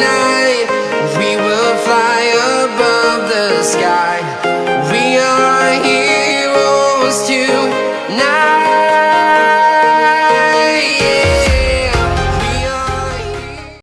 night we will fly above the sky. We are heroes tonight. Yeah, we are heroes.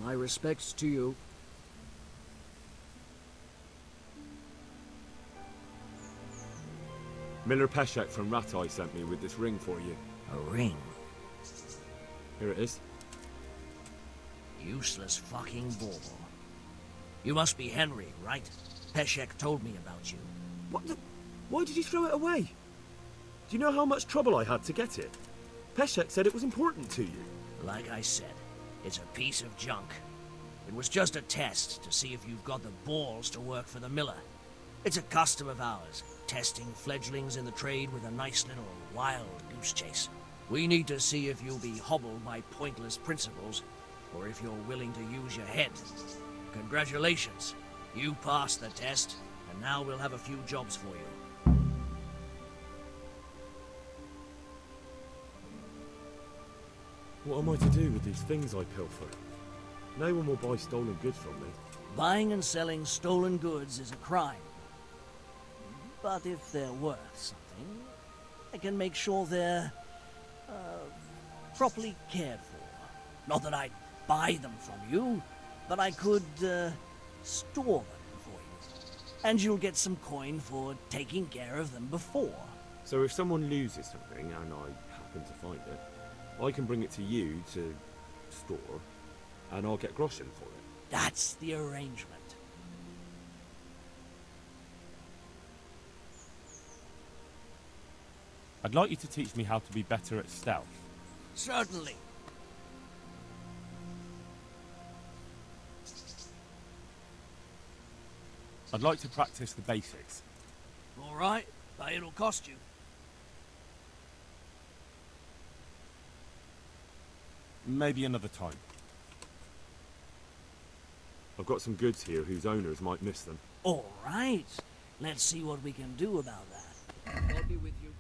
My respects to you. Miller Peshek from Ratai sent me with this ring for you. A ring? Here it is. Useless fucking bauble. You must be Henry, right? Peshek told me about you. What the? Why did you throw it away? Do you know how much trouble I had to get it? Peshek said it was important to you. Like I said, it's a piece of junk. It was just a test to see if you've got the balls to work for the miller. It's a custom of ours, testing fledglings in the trade with a nice little wild goose chase. We need to see if you'll be hobbled by pointless principles, or if you're willing to use your head. Congratulations. You passed the test, and now we'll have a few jobs for you. What am I to do with these things I pilfer? No one will buy stolen goods from me. Buying and selling stolen goods is a crime. But if they're worth something, I can make sure they're, properly cared for. Not that I'd buy them from you, but I could, store them for you. And you'll get some coin for taking care of them before. So if someone loses something, and I happen to find it, I can bring it to you to store, and I'll get groschen for it. That's the arrangement. I'd like you to teach me how to be better at stealth. Certainly. I'd like to practice the basics. All right, but it'll cost you. Maybe another time. I've got some goods here whose owners might miss them. All right. Let's see what we can do about that. I'll be with you.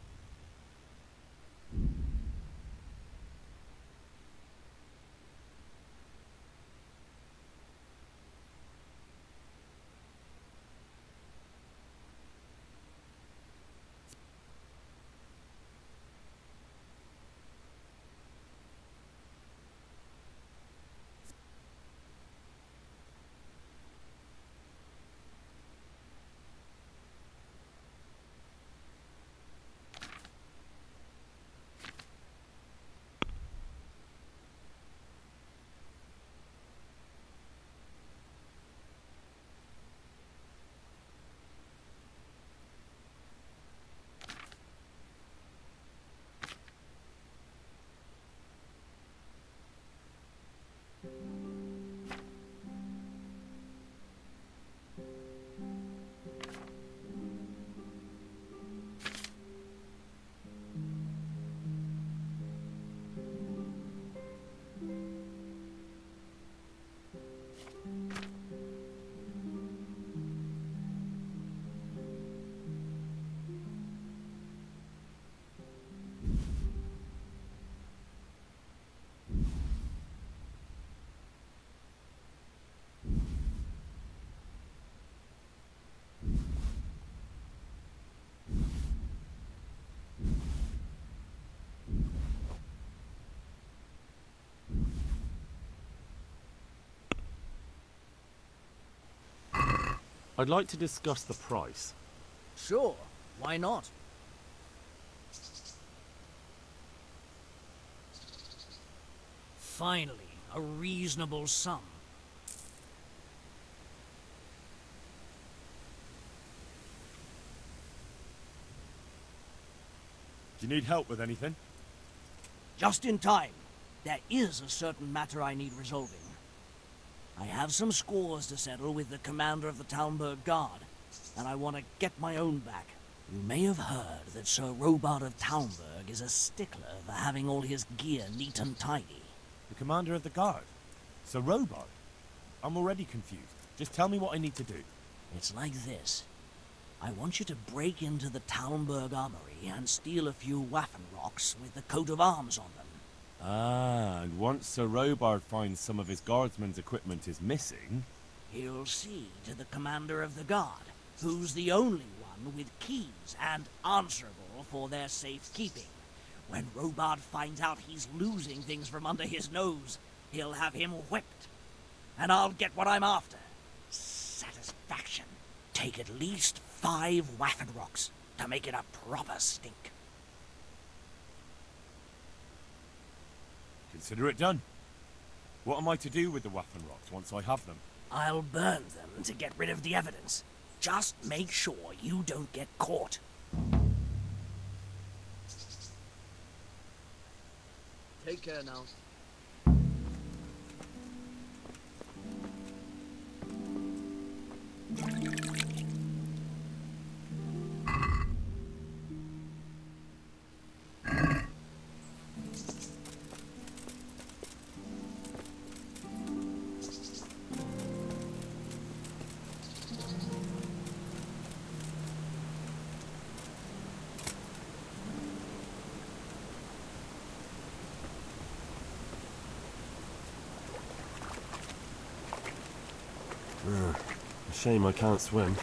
I'd like to discuss the price. Sure, why not? Finally, a reasonable sum. Do you need help with anything? Just in time. There is a certain matter I need resolving. I have some scores to settle with the commander of the Talmberg Guard, and I want to get my own back. You may have heard that Sir Robard of Talmberg is a stickler for having all his gear neat and tidy. The commander of the guard? Sir Robard? I'm already confused. Just tell me what I need to do. It's like this. I want you to break into the Talmberg armory and steal a few Waffen rocks with the coat of arms on them. Ah, and once Sir Robard finds some of his guardsmen's equipment is missing... He'll see to the commander of the guard, who's the only one with keys and answerable for their safekeeping. When Robard finds out he's losing things from under his nose, he'll have him whipped. And I'll get what I'm after. Satisfaction. Take at least 5 Waffen rocks to make it a proper stink. Consider it done. What am I to do with the Waffen rocks once I have them? I'll burn them to get rid of the evidence. Just make sure you don't get caught. Take care now. A shame I can't swim.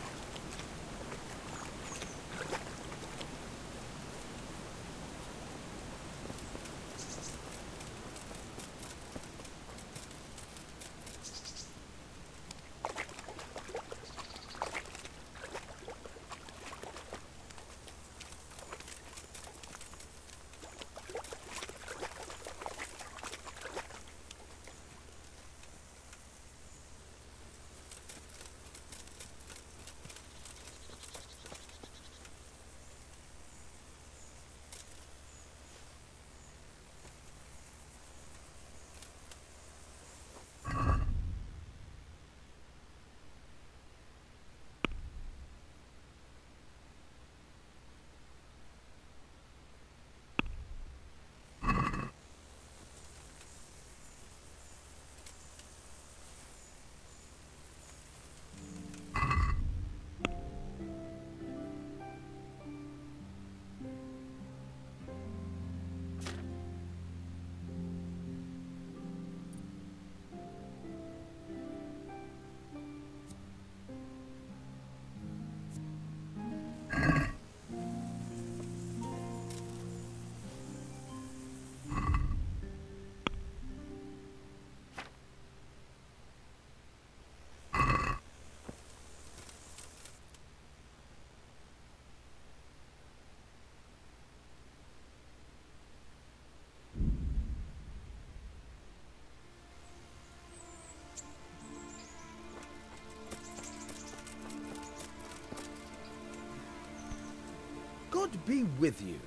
God be with you.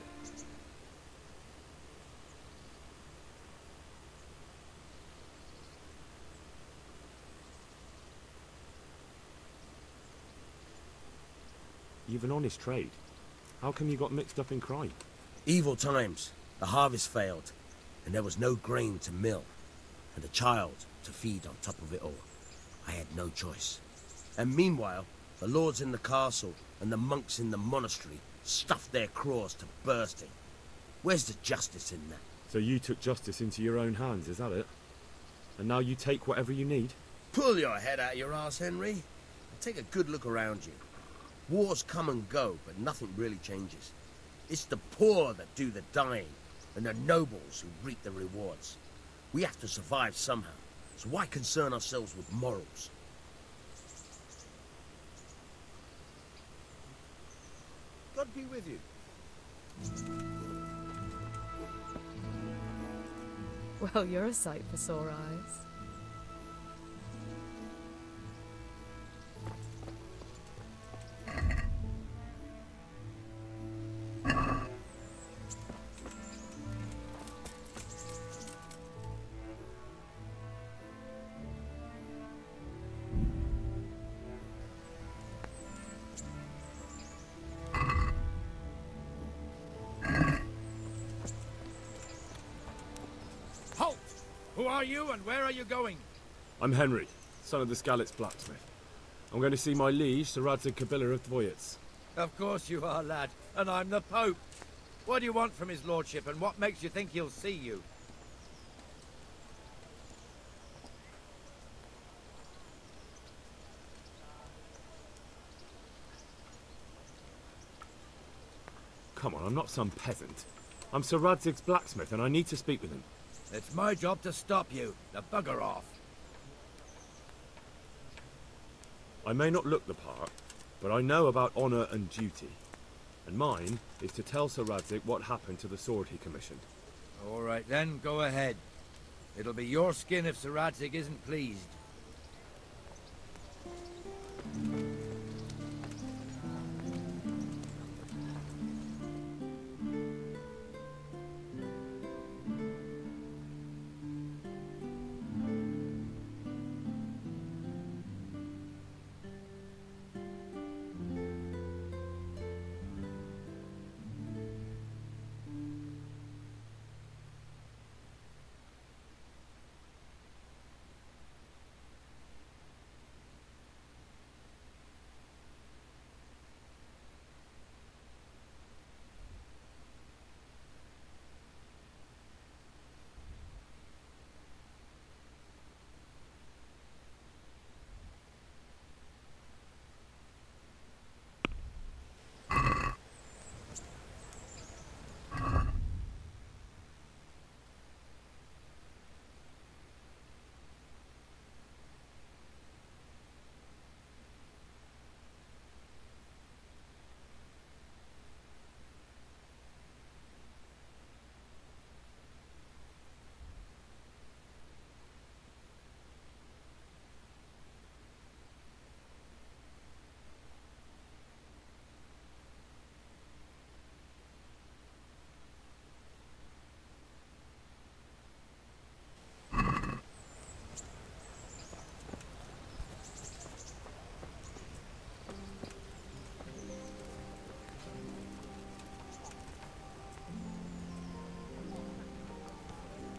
You've an honest trade. How come you got mixed up in crime? Evil times. The harvest failed, and there was no grain to mill, and a child to feed on top of it all. I had no choice. And meanwhile, the lords in the castle and the monks in the monastery stuffed their craws to bursting. Where's the justice in that? So you took justice into your own hands, is that it? And now you take whatever you need? Pull your head out your arse, Henry, and take a good look around you. Wars come and go, but nothing really changes. It's the poor that do the dying, and the nobles who reap the rewards. We have to survive somehow, so why concern ourselves with morals? be with you. Well, you're a sight for sore eyes. Halt! Who are you and where are you going? I'm Henry, son of the Skalitz blacksmith. I'm going to see my liege, Sir Radzig Kabila of Dvoyets. Of course you are, lad. And I'm the Pope. What do you want from his lordship, and what makes you think he'll see you? Come on, I'm not some peasant. I'm Sir Radzig's blacksmith, and I need to speak with him. It's my job to stop you. Now bugger off. I may not look the part, but I know about honour and duty. And mine is to tell Sir Radzig what happened to the sword he commissioned. All right then, go ahead. It'll be your skin if Sir Radzig isn't pleased.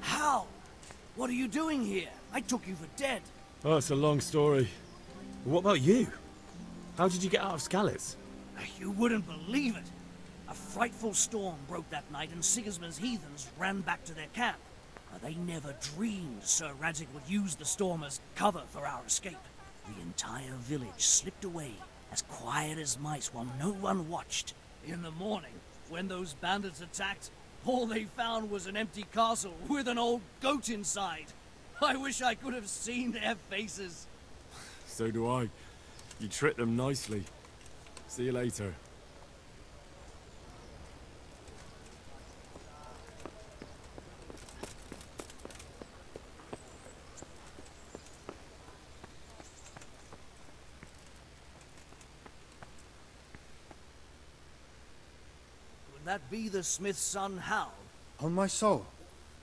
How? What are you doing here? I took you for dead. Oh, it's a long story. But what about you? How did you get out of Skalitz? You wouldn't believe it. A frightful storm broke that night and Sigismund's heathens ran back to their camp. They never dreamed Sir Radzig would use the storm as cover for our escape. The entire village slipped away, as quiet as mice while no one watched. In the morning, when those bandits attacked, all they found was an empty castle with an old goat inside. I wish I could have seen their faces. So do I. You tricked them nicely. See you later. Would that be the smith's son, Hal? On my soul.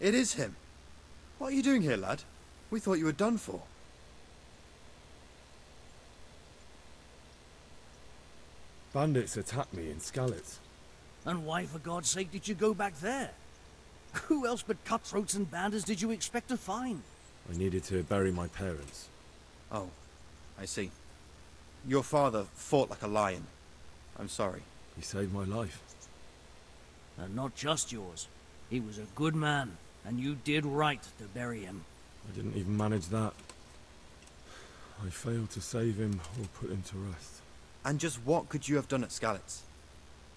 It is him. What are you doing here, lad? We thought you were done for. Bandits attacked me in Skalitz. And why, for God's sake, did you go back there? Who else but cutthroats and bandits did you expect to find? I needed to bury my parents. Oh, I see. Your father fought like a lion. I'm sorry. He saved my life. And not just yours. He was a good man, and you did right to bury him. I didn't even manage that. I failed to save him or put him to rest. And just what could you have done at Skalitz?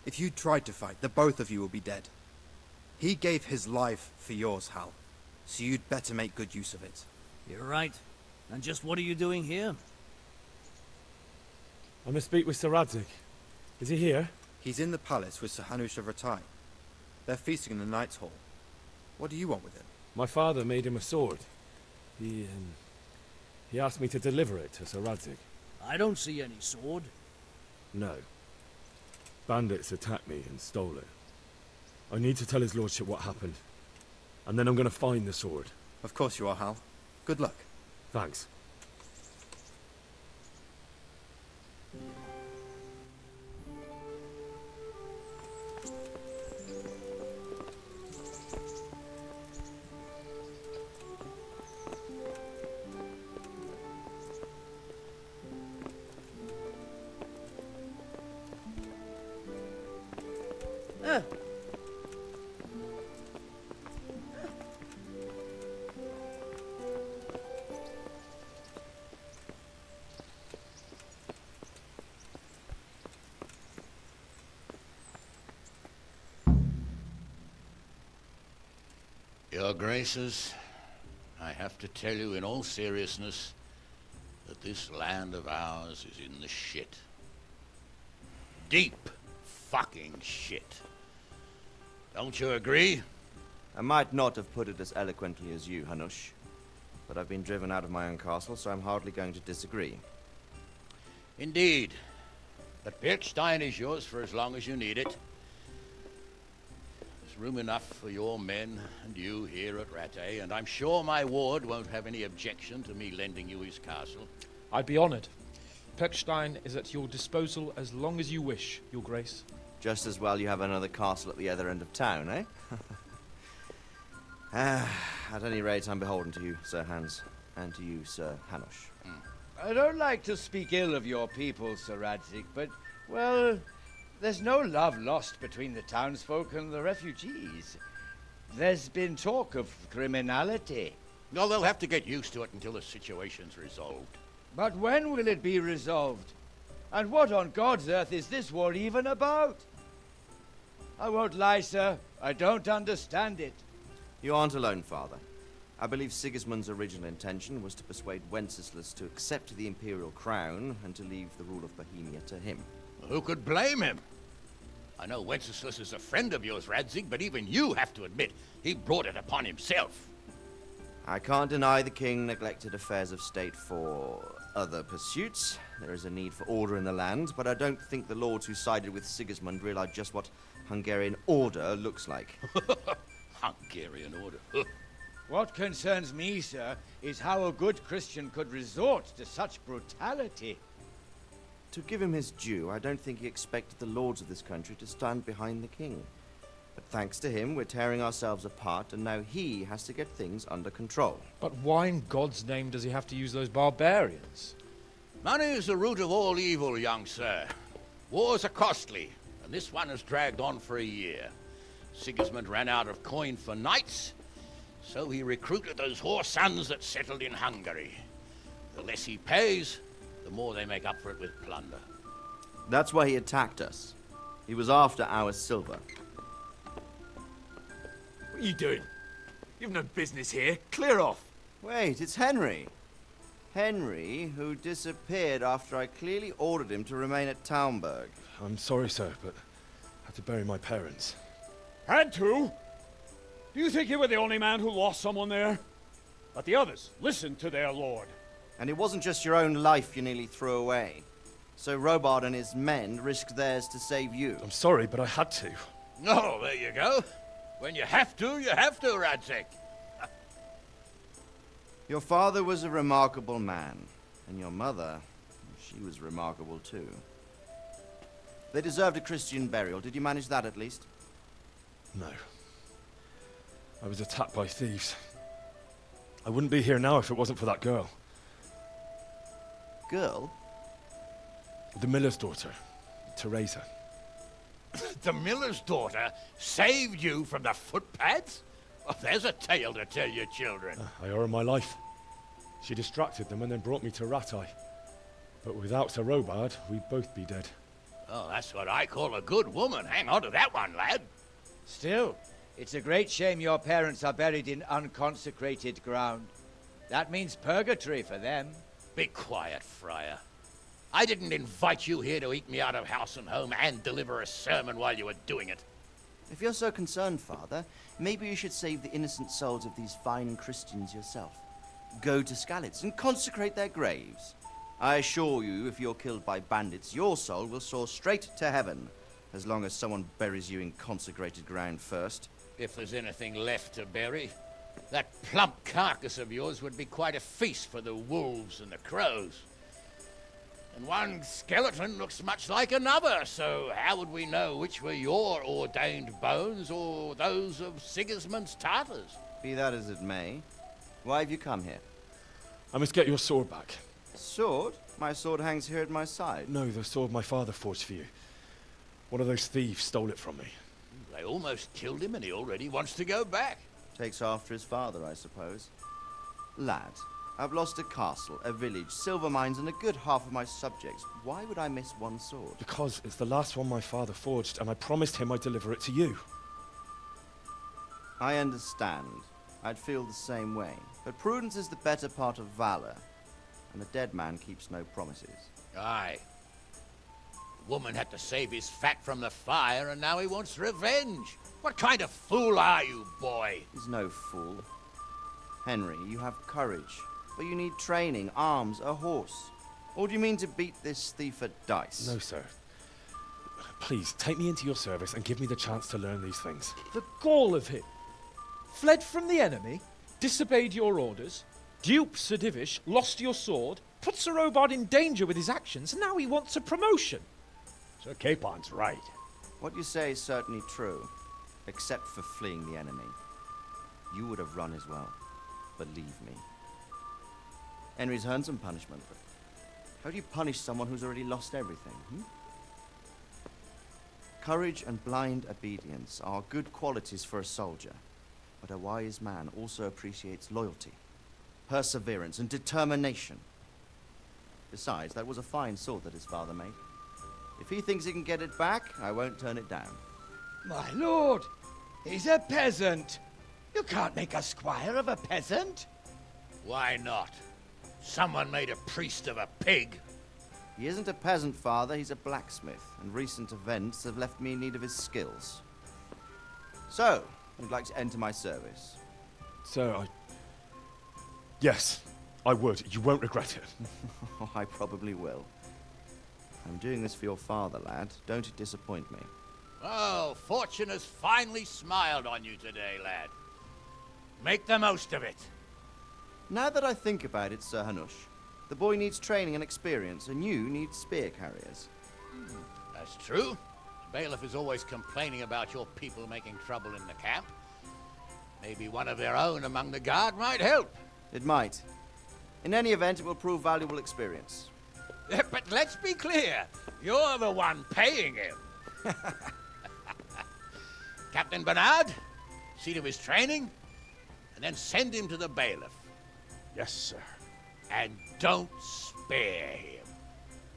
If you tried to fight, the both of you will be dead. He gave his life for yours, Hal. So you'd better make good use of it. You're right. And just what are you doing here? I must speak with Sir Radzig. Is he here? He's in the palace with Sir Hanush of Ratai. They're feasting in the Knight's Hall. What do you want with him? My father made him a sword. He asked me to deliver it to Sir Radzig. I don't see any sword. No. Bandits attacked me and stole it. I need to tell his lordship what happened. And then I'm going to find the sword. Of course you are, Hal. Good luck. Thanks. Your Graces, I have to tell you in all seriousness that this land of ours is in the shit. Deep fucking shit. Don't you agree? I might not have put it as eloquently as you, Hanush, but I've been driven out of my own castle, so I'm hardly going to disagree. Indeed. But Birkstein is yours for as long as you need it. Room enough for your men and you here at Rattay, and I'm sure my ward won't have any objection to me lending you his castle. I'd be honoured. Pechstein is at your disposal as long as you wish, Your Grace. Just as well you have another castle at the other end of town, eh? At any rate, I'm beholden to you, Sir Hans, and to you, Sir Hanush. I don't like to speak ill of your people, Sir Radzig, but, well, there's no love lost between the townsfolk and the refugees. There's been talk of criminality. No, they'll have to get used to it until the situation's resolved. But when will it be resolved? And what on God's earth is this war even about? I won't lie, sir. I don't understand it. You aren't alone, Father. I believe Sigismund's original intention was to persuade Wenceslas to accept the imperial crown and to leave the rule of Bohemia to him. Who could blame him? I know Wenceslas is a friend of yours, Radzig, but even you have to admit he brought it upon himself. I can't deny the king neglected affairs of state for other pursuits. There is a need for order in the land, but I don't think the lords who sided with Sigismund realized just what Hungarian order looks like. Hungarian order? What concerns me, sir, is how a good Christian could resort to such brutality. To give him his due, I don't think he expected the lords of this country to stand behind the king. But thanks to him, we're tearing ourselves apart, and now he has to get things under control. But why in God's name does he have to use those barbarians? Money is the root of all evil, young sir. Wars are costly, and this one has dragged on for a year. Sigismund ran out of coin for knights, so he recruited those whore sons that settled in Hungary. The less he pays, the more they make up for it with plunder. That's why he attacked us. He was after our silver. What are you doing? You've no business here. Clear off. Wait, it's Henry. Henry, who disappeared after I clearly ordered him to remain at Taunberg. I'm sorry, sir, but I had to bury my parents. Had to? Do you think you were the only man who lost someone there? But the others listened to their lord. And it wasn't just your own life you nearly threw away. So Robard and his men risked theirs to save you. I'm sorry, but I had to. Oh, there you go. When you have to, Radzig. Your father was a remarkable man, and your mother, she was remarkable too. They deserved a Christian burial. Did you manage that at least? No. I was attacked by thieves. I wouldn't be here now if it wasn't for that girl. Girl? The miller's daughter, Teresa. The miller's daughter saved you from the footpads? Well, there's a tale to tell your children. I owe her my life. She distracted them and then brought me to Rattay. But without Sir Robard, we'd both be dead. Oh, that's what I call a good woman. Hang on to that one, lad. Still, it's a great shame your parents are buried in unconsecrated ground. That means purgatory for them. Be quiet, Friar. I didn't invite you here to eat me out of house and home and deliver a sermon while you were doing it. If you're so concerned, Father, maybe you should save the innocent souls of these fine Christians yourself. Go to Skalitz and consecrate their graves. I assure you, if you're killed by bandits, your soul will soar straight to heaven, as long as someone buries you in consecrated ground first. If there's anything left to bury, that plump carcass of yours would be quite a feast for the wolves and the crows. And one skeleton looks much like another, so how would we know which were your ordained bones or those of Sigismund's Tartars? Be that as it may, why have you come here? I must get your sword back. Sword? My sword hangs here at my side. No, the sword my father forged for you. One of those thieves stole it from me. They almost killed him and he already wants to go back. Takes after his father, I suppose. Lad, I've lost a castle, a village, silver mines, and a good half of my subjects. Why would I miss one sword? Because it's the last one my father forged, and I promised him I'd deliver it to you. I understand. I'd feel the same way. But prudence is the better part of valor, and a dead man keeps no promises. Aye. The woman had to save his fat from the fire, and now he wants revenge. What kind of fool are you, boy? He's no fool. Henry, you have courage, but you need training, arms, a horse. Or do you mean to beat this thief at dice? No, sir. Please, take me into your service and give me the chance to learn these things. The gall of him. Fled from the enemy, disobeyed your orders, duped Sir Divish, lost your sword, put Sir Robard in danger with his actions, and now he wants a promotion. Sir Capon's right. What you say is certainly true, except for fleeing the enemy. You would have run as well, believe me. Henry's earned some punishment, but how do you punish someone who's already lost everything? Courage and blind obedience are good qualities for a soldier, but a wise man also appreciates loyalty, perseverance, and determination. Besides, that was a fine sword that his father made. If he thinks he can get it back, I won't turn it down. My lord, he's a peasant. You can't make a squire of a peasant. Why not? Someone made a priest of a pig. He isn't a peasant, father, he's a blacksmith, and recent events have left me in need of his skills. So, you'd like to enter my service? Sir, Yes, I would. You won't regret it. I probably will. I'm doing this for your father, lad. Don't it disappoint me. Oh, fortune has finally smiled on you today, lad. Make the most of it. Now that I think about it, Sir Hanush, the boy needs training and experience, and you need spear carriers. That's true. The bailiff is always complaining about your people making trouble in the camp. Maybe one of their own among the guard might help. It might. In any event, it will prove valuable experience. But let's be clear. You're the one paying him. Captain Bernard, see to his training, and then send him to the bailiff. Yes, sir. And don't spare him.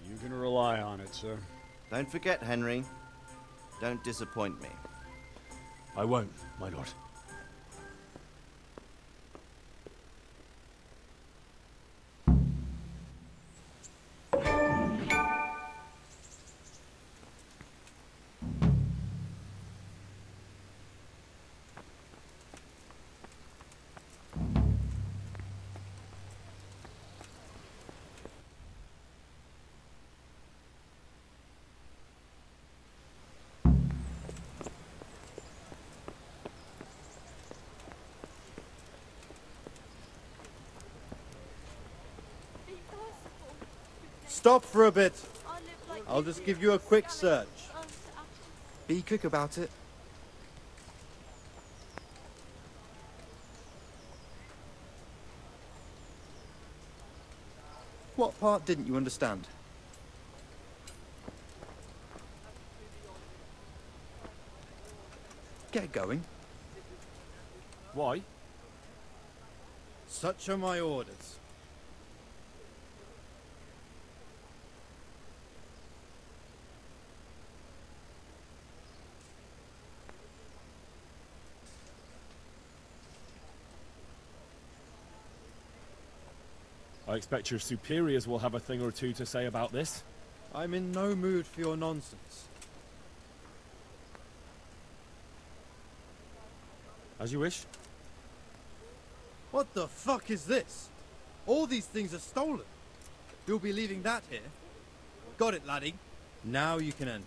You can rely on it, sir. Don't forget, Henry. Don't disappoint me. I won't, my lord. Stop for a bit. I'll just give you a quick search. Be quick about it. What part didn't you understand? Get going. Why? Such are my orders. I I expect your superiors will have a thing or two to say about this. I'm in no mood for your nonsense. As you wish. What the fuck is this? All these things are stolen. You'll be leaving that here? Got it, laddie. Now you can enter.